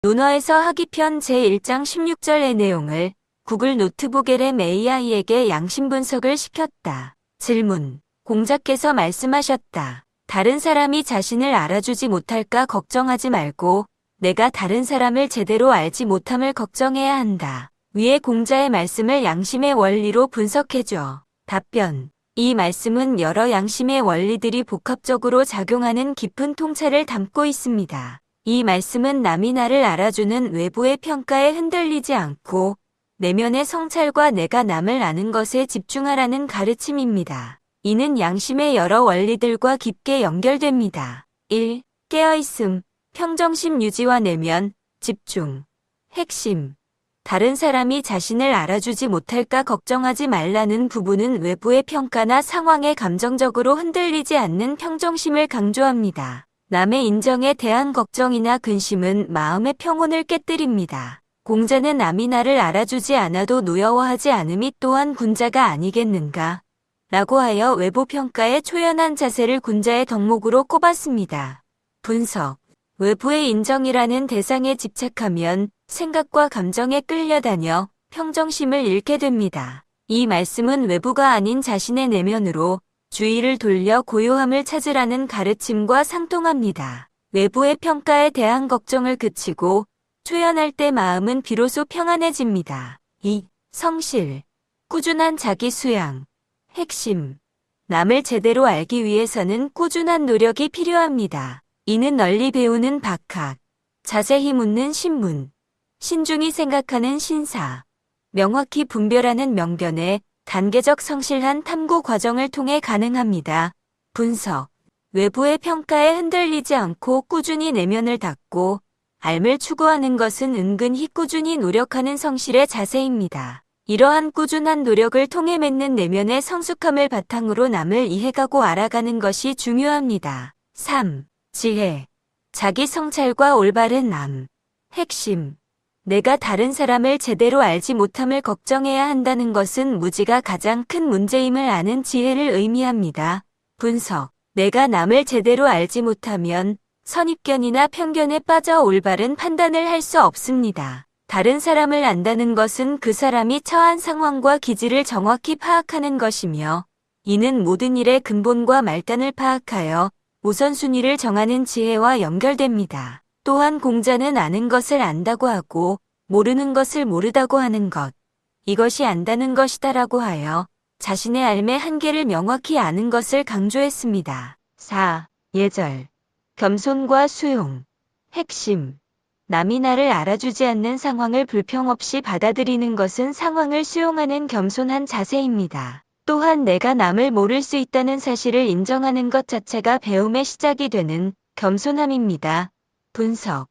논어에서 하기편 제1장 16절의 내용을 구글 노트북 LM AI에게 양심 분석을 시켰다. 질문. 공자께서 말씀하셨다. 다른 사람이 자신을 알아주지 못할까 걱정하지 말고 내가 다른 사람을 제대로 알지 못함을 걱정해야 한다. 위의 공자의 말씀을 양심의 원리로 분석해줘. 답변. 이 말씀은 여러 양심의 원리들이 복합적으로 작용하는 깊은 통찰을 담고 있습니다. 이 말씀은 남이 나를 알아주는 외부의 평가에 흔들리지 않고 내면의 성찰과 내가 남을 아는 것에 집중하라는 가르침입니다. 이는 양심의 여러 원리들과 깊게 연결됩니다. 1. 깨어있음, 평정심 유지와 내면, 집중. 핵심. 다른 사람이 자신을 알아주지 못할까 걱정하지 말라는 부분은 외부의 평가나 상황에 감정적으로 흔들리지 않는 평정심을 강조합니다. 남의 인정에 대한 걱정이나 근심은 마음의 평온을 깨뜨립니다. 공자는 남이 나를 알아주지 않아도 노여워하지 않음이 또한 군자가 아니겠는가? 라고 하여 외부 평가에 초연한 자세를 군자의 덕목으로 꼽았습니다. 분석. 외부의 인정이라는 대상에 집착하면 생각과 감정에 끌려다녀 평정심을 잃게 됩니다. 이 말씀은 외부가 아닌 자신의 내면으로 주의를 돌려 고요함을 찾으라는 가르침과 상통합니다. 외부의 평가에 대한 걱정을 그치고 초연할 때 마음은 비로소 평안해집니다. 2. 성실. 꾸준한 자기 수양. 핵심. 남을 제대로 알기 위해서는 꾸준한 노력이 필요합니다. 이는 널리 배우는 박학, 자세히 묻는 신문, 신중히 생각하는 신사, 명확히 분별하는 명견의 단계적 성실한 탐구 과정을 통해 가능합니다. 분석. 외부의 평가에 흔들리지 않고 꾸준히 내면을 닫고 알을 추구하는 것은 은근히 꾸준히 노력하는 성실의 자세입니다. 이러한 꾸준한 노력을 통해 맺는 내면의 성숙함을 바탕으로 남을 이해가고 알아가는 것이 중요합니다. 3. 지혜. 자기 성찰과 올바른 남. 핵심. 내가 다른 사람을 제대로 알지 못함을 걱정해야 한다는 것은 무지가 가장 큰 문제임을 아는 지혜를 의미합니다. 분석. 내가 남을 제대로 알지 못하면 선입견이나 편견에 빠져 올바른 판단을 할 수 없습니다. 다른 사람을 안다는 것은 그 사람이 처한 상황과 기질을 정확히 파악하는 것이며 이는 모든 일의 근본과 말단을 파악하여 우선순위를 정하는 지혜와 연결됩니다. 또한 공자는 아는 것을 안다고 하고 모르는 것을 모르다고 하는 것, 이것이 안다는 것이다라고 하여 자신의 삶의 한계를 명확히 아는 것을 강조했습니다. 4. 예절. 겸손과 수용. 핵심. 남이 나를 알아주지 않는 상황을 불평 없이 받아들이는 것은 상황을 수용하는 겸손한 자세입니다. 또한 내가 남을 모를 수 있다는 사실을 인정하는 것 자체가 배움의 시작이 되는 겸손함입니다. 분석.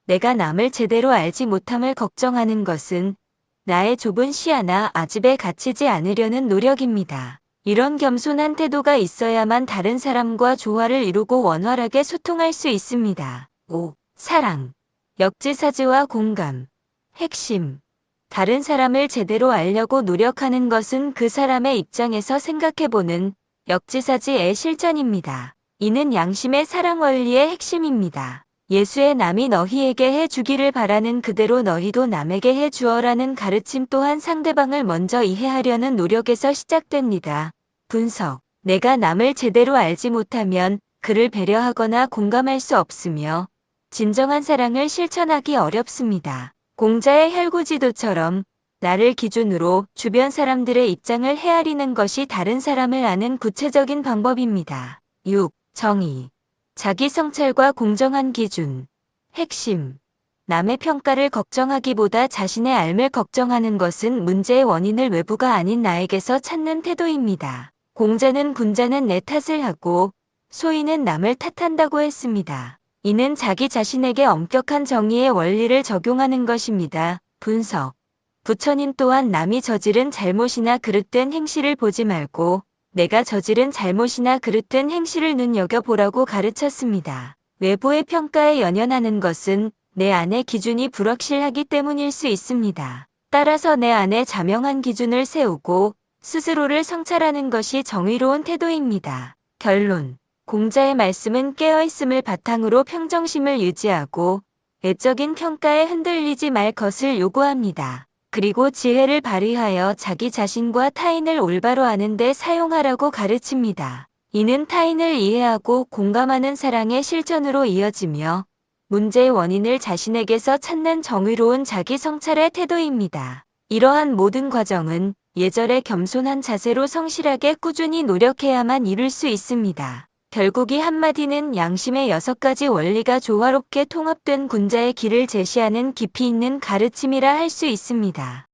내가 남을 제대로 알지 못함을 걱정하는 것은 나의 좁은 시야나 아집에 갇히지 않으려는 노력입니다. 이런 겸손한 태도가 있어야만 다른 사람과 조화를 이루고 원활하게 소통할 수 있습니다. 5. 사랑. 역지사지와 공감. 핵심. 다른 사람을 제대로 알려고 노력하는 것은 그 사람의 입장에서 생각해보는 역지사지의 실천입니다. 이는 양심의 사랑 원리의 핵심입니다. 예수의 남이 너희에게 해주기를 바라는 그대로 너희도 남에게 해주어라는 가르침 또한 상대방을 먼저 이해하려는 노력에서 시작됩니다. 분석. 내가 남을 제대로 알지 못하면 그를 배려하거나 공감할 수 없으며 진정한 사랑을 실천하기 어렵습니다. 공자의 혈구지도처럼 나를 기준으로 주변 사람들의 입장을 헤아리는 것이 다른 사람을 아는 구체적인 방법입니다. 6. 정의. 자기 성찰과 공정한 기준. 핵심. 남의 평가를 걱정하기보다 자신의 삶을 걱정하는 것은 문제의 원인을 외부가 아닌 나에게서 찾는 태도입니다. 공자는 군자는 내 탓을 하고 소인은 남을 탓한다고 했습니다. 이는 자기 자신에게 엄격한 정의의 원리를 적용하는 것입니다. 분석. 부처님 또한 남이 저지른 잘못이나 그릇된 행실을 보지 말고 내가 저지른 잘못이나 그릇된 행실을 눈여겨보라고 가르쳤습니다. 외부의 평가에 연연하는 것은 내 안의 기준이 불확실하기 때문일 수 있습니다. 따라서 내 안에 자명한 기준을 세우고 스스로를 성찰하는 것이 정의로운 태도입니다. 결론. 공자의 말씀은 깨어있음을 바탕으로 평정심을 유지하고 애적인 평가에 흔들리지 말 것을 요구합니다. 그리고 지혜를 발휘하여 자기 자신과 타인을 올바로 아는 데 사용하라고 가르칩니다. 이는 타인을 이해하고 공감하는 사랑의 실천으로 이어지며 문제의 원인을 자신에게서 찾는 정의로운 자기 성찰의 태도입니다. 이러한 모든 과정은 예절의 겸손한 자세로 성실하게 꾸준히 노력해야만 이룰 수 있습니다. 결국 이 한마디는 양심의 6가지 원리가 조화롭게 통합된 군자의 길을 제시하는 깊이 있는 가르침이라 할 수 있습니다.